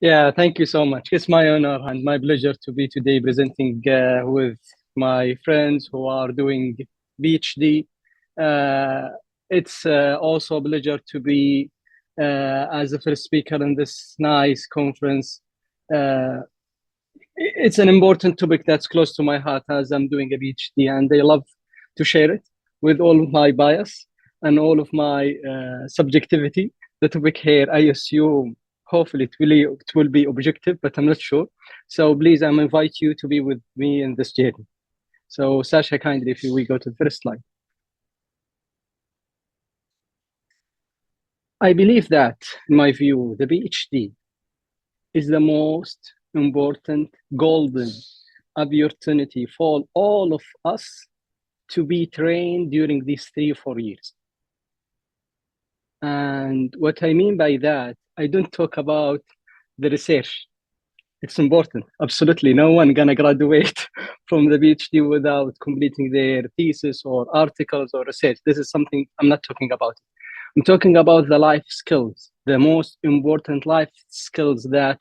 Yeah, thank you so much. It's my honor and my pleasure to be today presenting with my friends who are doing PhD. Uh, it's also a pleasure to be as the first speaker in this nice conference. Uh, it's an important topic that's close to my heart as I'm doing a PhD, and I love to share it with all of my bias and all of my subjectivity. The topic here, I assume, hopefully it will be objective, but I'm not sure. So please, I invite you to be with me in this journey. So Sasha, kindly, if we go to the first slide. I believe that, in my view, the PhD is the most important golden opportunity for all of us to be trained during these 3 or 4 years. And what I mean by that, I don't talk about the research. It's important. Absolutely. No one gonna graduate from the PhD without completing their thesis or articles or research. This is something I'm not talking about. I'm talking about the life skills, the most important life skills that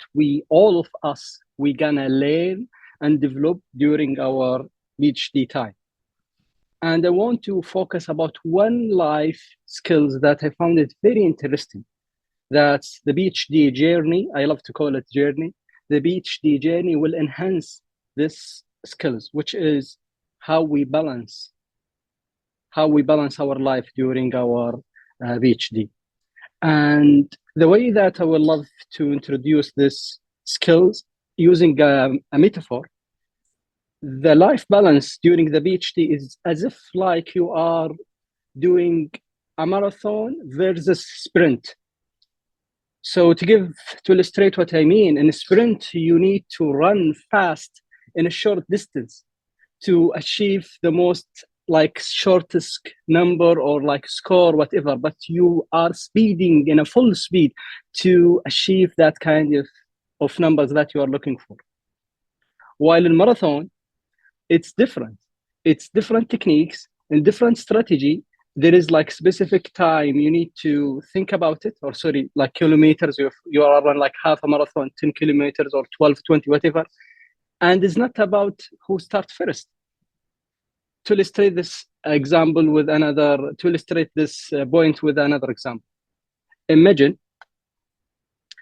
all of us, we gonna learn and develop during our PhD time. And I want to focus about one life skills that I found it very interesting. That's the PhD journey. I love to call it journey. The PhD journey will enhance this skills, which is how we balance our life during our PhD. And the way that I would love to introduce this skills using a metaphor, the life balance during the PhD is as if like you are doing a marathon versus sprint. So to illustrate what I mean, in a sprint, you need to run fast in a short distance to achieve the most like shortest number or like score, whatever, but you are speeding in a full speed to achieve that kind of numbers that you are looking for. While in marathon, it's different. It's different techniques and different strategy. There is like specific time you need to think about it, or sorry, like kilometers. You are run like half a marathon, 10 kilometers or 12, 20, whatever. And it's not about who starts first. To illustrate this point with another example. Imagine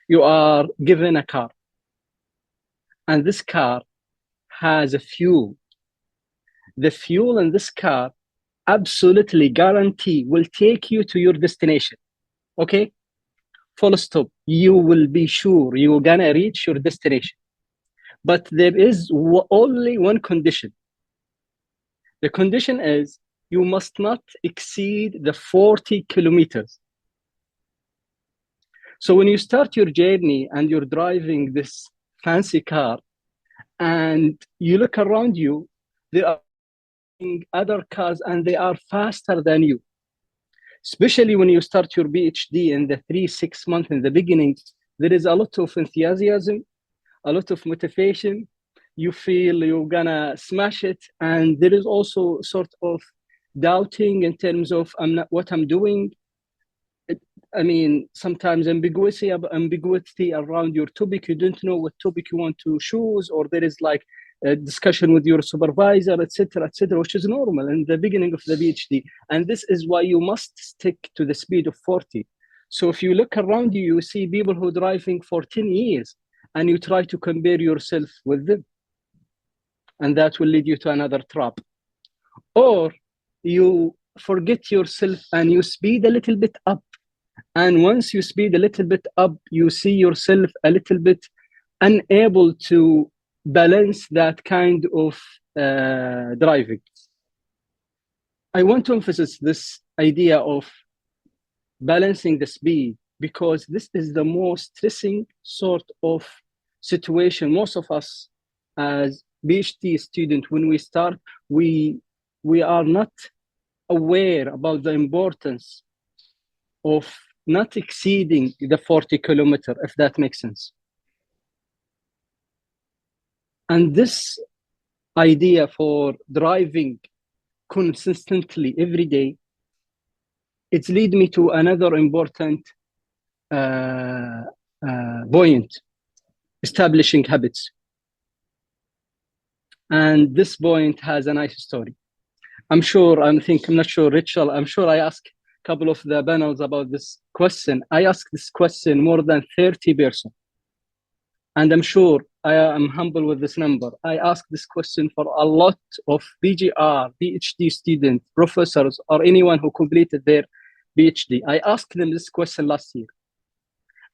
you are given a car, and this car has a fuel. The fuel in this car absolutely guarantee will take you to your destination. Okay? Full stop. You will be sure you're gonna reach your destination. But there is only one condition. The condition is you must not exceed the 40 kilometers. So when you start your journey and you're driving this fancy car and you look around you, there are other cars and they are faster than you. Especially when you start your PhD in the 3-6 months in the beginning, there is a lot of enthusiasm, a lot of motivation. You feel you're gonna smash it, and there is also sort of doubting in terms of what I'm doing. I mean, sometimes ambiguity around your topic. You don't know what topic you want to choose, or there is like a discussion with your supervisor, etc., which is normal in the beginning of the PhD. And this is why you must stick to the speed of 40. So if you look around you, you see people who are driving for 10 years, and you try to compare yourself with them. And that will lead you to another trap. Or you forget yourself and you speed a little bit up. And once you speed a little bit up, you see yourself a little bit unable to balance that kind of driving. I want to emphasize this idea of balancing the speed, because this is the most stressing sort of situation. Most of us as PhD students, when we start, we are not aware about the importance of not exceeding the 40 kilometer, if that makes sense. And this idea for driving consistently every day, it's lead me to another important point. establishing habits. And this point has a nice story. I'm not sure, Rachel, I'm sure I asked a couple of the panels about this question. I asked this question more than 30 persons. And I'm sure I am humble with this number. I asked this question for a lot of PGR, PhD students, professors, or anyone who completed their PhD. I asked them this question last year.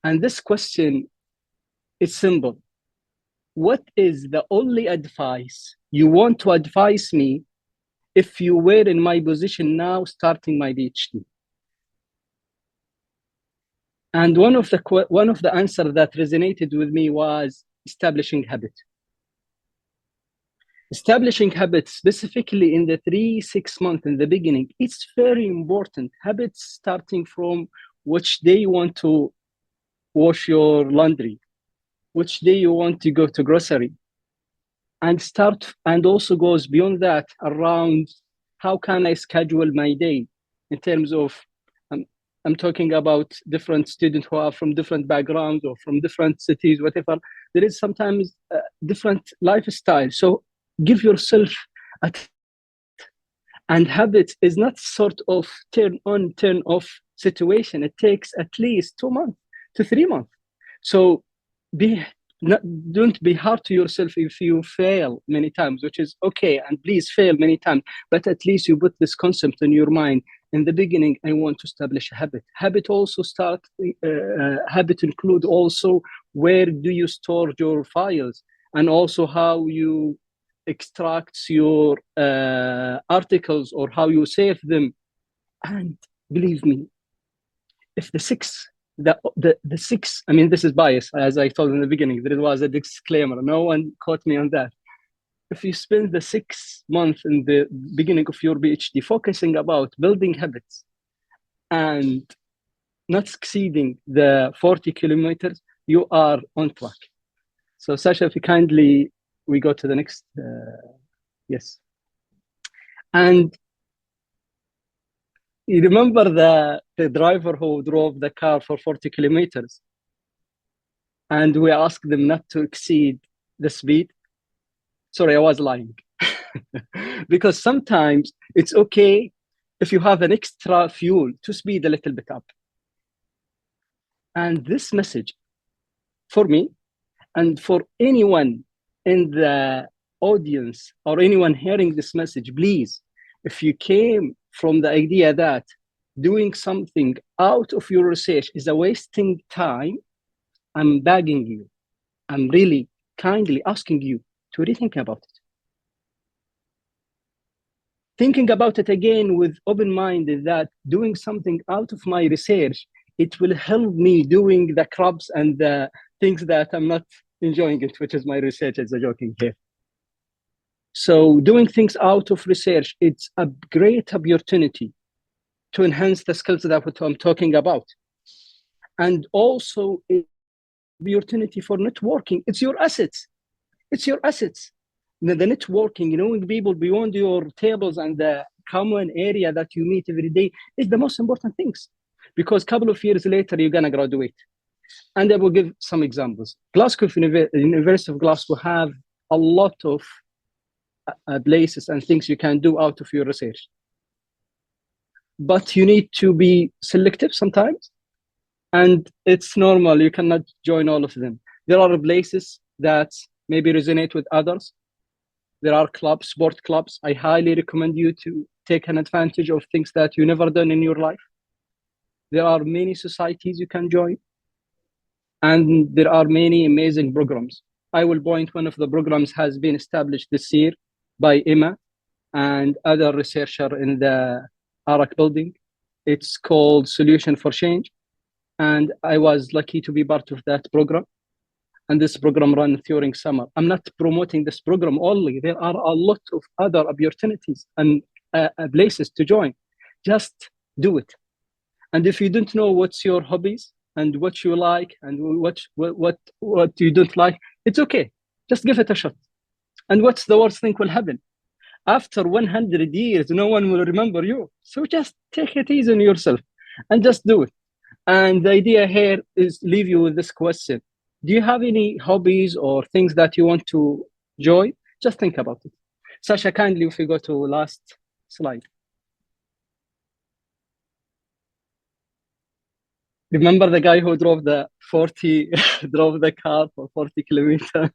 And this question is simple. What is the only advice you want to advise me if you were in my position now starting my PhD? And one of the answers that resonated with me was establishing habit. Establishing habits, specifically in the 3-6 months in the beginning, it's very important. Habits starting from which day you want to wash your laundry, which day you want to go to grocery, and also goes beyond that around how can I schedule my day in terms of I'm talking about different students who are from different backgrounds or from different cities, whatever. There is sometimes different lifestyle. So give yourself and habits is not sort of turn on, turn off situation. It takes at least 2 months to 3 months. So don't be hard to yourself if you fail many times, which is okay, and please fail many times, but at least you put this concept in your mind. In the beginning, I want to establish a habit. Habit include also where do you store your files, and also how you extract your articles or how you save them. And believe me, if the six, I mean, this is bias, as I told in the beginning, there was a disclaimer. No one caught me on that. If you spend the 6 months in the beginning of your PhD focusing about building habits and not exceeding the 40 kilometers, you are on track. So Sasha, if you kindly, we go to the next, yes. And you remember the driver who drove the car for 40 kilometers and we asked them not to exceed the speed? Sorry, I was lying. Because sometimes it's okay if you have an extra fuel to speed a little bit up. And this message for me and for anyone in the audience or anyone hearing this message, please, if you came from the idea that doing something out of your research is a wasting time, I'm begging you, I'm really kindly asking you to rethink about it. Thinking about it again with open mind is that doing something out of my research, it will help me doing the crops and the things that I'm not enjoying it, which is my research, as a joking here. So doing things out of research, it's a great opportunity to enhance the skills that I'm talking about. And also an opportunity for networking. It's your assets. It's your assets. The networking, knowing people beyond your tables and the common area that you meet every day is the most important things. Because a couple of years later, you're going to graduate. And I will give some examples. University of Glasgow have a lot of places and things you can do out of your research. But you need to be selective sometimes. And it's normal, you cannot join all of them. There are places that maybe resonate with others. There are clubs, sport clubs. I highly recommend you to take an advantage of things that you never done in your life. There are many societies you can join. And there are many amazing programs. I will point one of the programs has been established this year by Emma and other researcher in the Arak building. It's called Solution for Change. And I was lucky to be part of that program. And this program ran during summer. I'm not promoting this program only. There are a lot of other opportunities and places to join. Just do it. And if you don't know what's your hobbies and what you like and what you don't like, it's okay. Just give it a shot. And what's the worst thing will happen? After 100 years, no one will remember you. So just take it easy on yourself and just do it. And the idea here is leave you with this question. Do you have any hobbies or things that you want to enjoy? Just think about it. Sasha, kindly, if we go to last slide. Remember the guy who drove the 40, drove the car for 40 kilometers?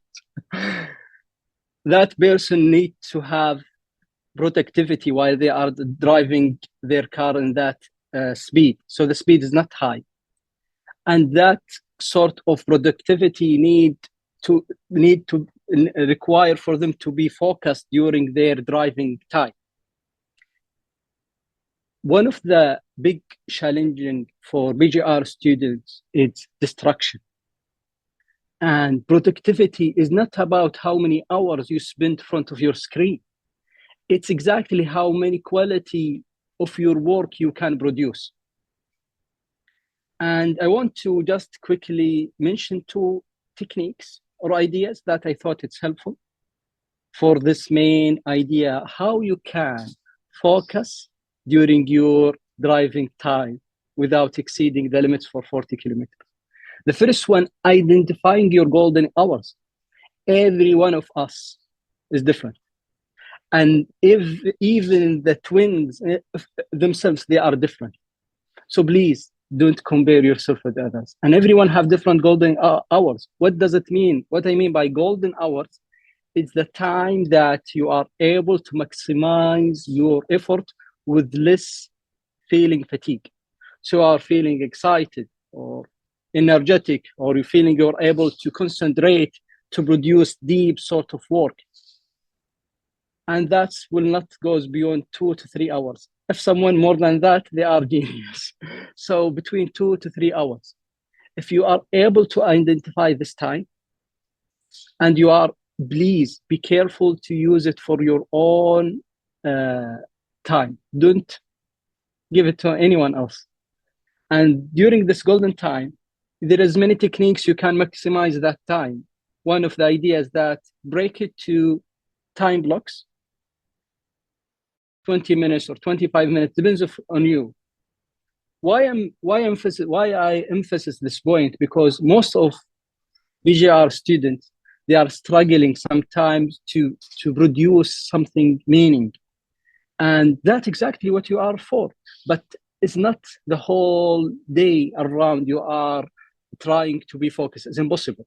That person needs to have productivity while they are driving their car in that speed. So the speed is not high. And that sort of productivity need to require for them to be focused during their driving time. One of the big challenging for BGR students is distraction. And productivity is not about how many hours you spend in front of your screen. It's exactly how many quality of your work you can produce. And I want to just quickly mention 2 techniques or ideas that I thought it's helpful for this main idea, how you can focus during your driving time without exceeding the limits for 40 kilometers. The first one, identifying your golden hours. Every one of us is different. And if even the twins themselves, they are different. So please don't compare yourself with others. And everyone have different golden hours. What does it mean? What I mean by golden hours, it's the time that you are able to maximize your effort with less feeling fatigue. So you are feeling excited or energetic, or you're feeling you're able to concentrate to produce deep sort of work. And that will not go beyond 2 to 3 hours. If someone more than that, they are genius. So between 2 to 3 hours. If you are able to identify this time, and you are, please be careful to use it for your own time. Don't give it to anyone else. And during this golden time, there is many techniques you can maximize that time. One of the ideas that break it to time blocks, 20 minutes or 25 minutes, depends on you. Why I emphasize this point? Because most of BGR students, they are struggling sometimes to produce something meaning. And that's exactly what you are for. But it's not the whole day around you are trying to be focused. It's impossible.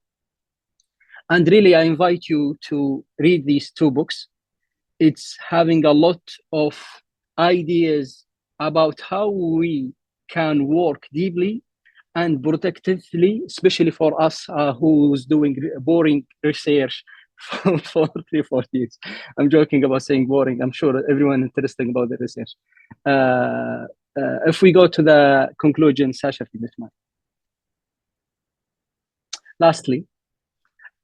And really, I invite you to read these 2 books. It's having a lot of ideas about how we can work deeply and productively, especially for us who's doing boring research for 3-4 years. I'm joking about saying boring. I'm sure everyone interested about the research. If we go to the conclusion, Sasha, if you don't mind. Lastly,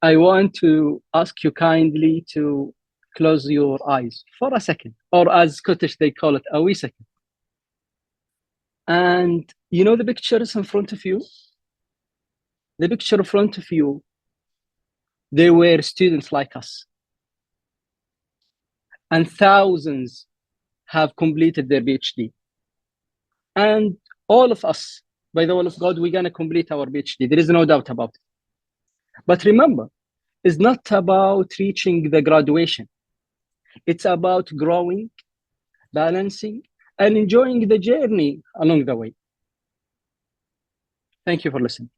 I want to ask you kindly to close your eyes for a second, or as Scottish they call it, a wee second. And you know the pictures in front of you? The picture in front of you, they were students like us. And thousands have completed their PhD. And all of us, by the will of God, we're going to complete our PhD. There is no doubt about it. But remember, it's not about reaching the graduation. It's about growing, balancing, and enjoying the journey along the way. Thank you for listening.